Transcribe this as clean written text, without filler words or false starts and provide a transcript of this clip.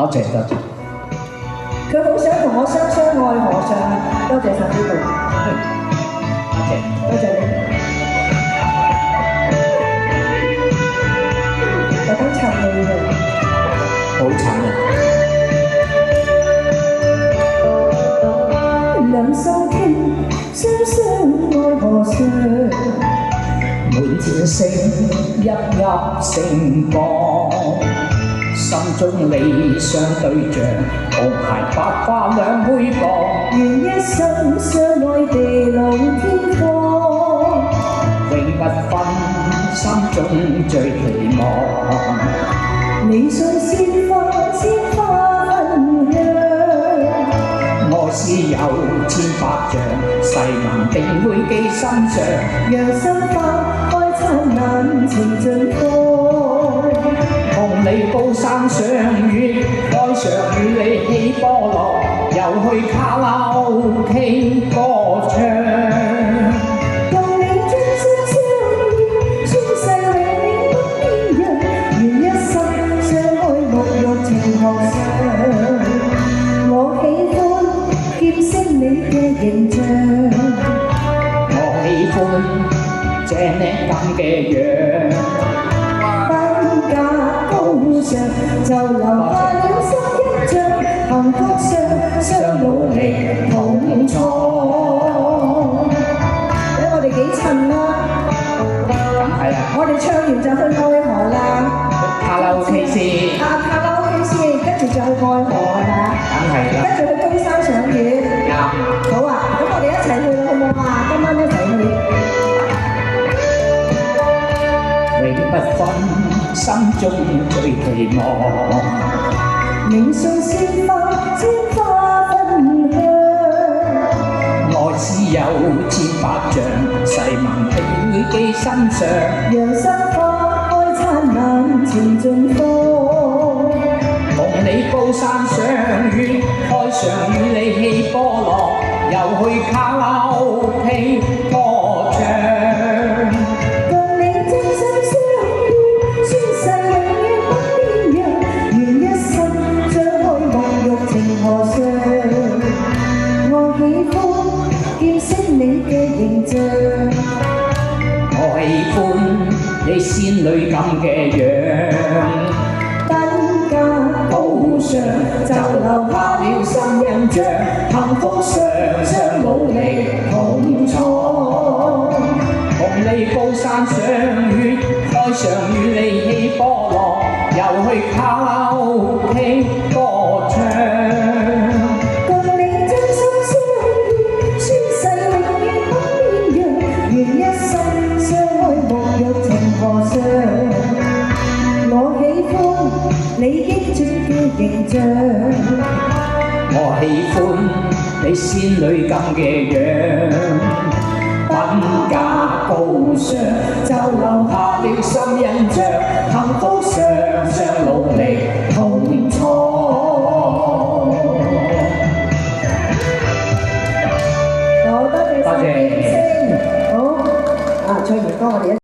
多謝多謝。佢好想同我相愛何上啊！多謝晒呢度，多謝你。特登插你嘅，好慘啊！兩心傾，相愛何上？滿天星，熠熠星光，心中理想對象，紅鞋白花兩杯薄，願一生相愛地老天荒，永不分，心中最期望。你送鮮花分享，我是有千百丈，誓文定會記心上，讓心花開燦爛情盡放。同你高山賞月，愛上與你起波浪，又去卡拉 OK 歌唱。共你終身相依，宣誓永遠不變樣，願一生相愛沐浴情河上。我喜歡見識你嘅形象，我喜歡這靚咁嘅樣，身價高尚就留下了心印象，幸福相努力同創。睇我哋幾襯啦！梗係啦，我哋唱完就去愛河啦。卡拉 OK 先，卡拉 OK 先，跟住就去愛河係咪啊？梗係啦，跟住去高山賞月。啱。好啊，咁我哋一齊去啦，好唔好啊？今晚一齊去。永不分，心中最期望。你送鮮花分享，愛是有千百丈，誓文定會記心上。讓心花開燦爛情盡放。同你高山賞月，開場與你起波浪，又去卡拉 OK 歌唱。共你終身相依，宣誓永遠不變樣，願一生相愛沐浴情河上。我喜歡見識你嘅形象，我喜歡你仙女咁嘅樣，身價高尚就留下了心印象，幸福雙努力同創。同你高山賞月，開場與你起波浪，又去卡拉 OK 歌唱。共你真心相依，宣誓永遠不變樣，願一生相愛沐浴情河上。我喜歡你英俊嘅形象，我喜歡你仙女咁嘅樣，品格高尚就留下了心印象，幸福雙努力同創。好多謝晒。好，唱完歌我哋一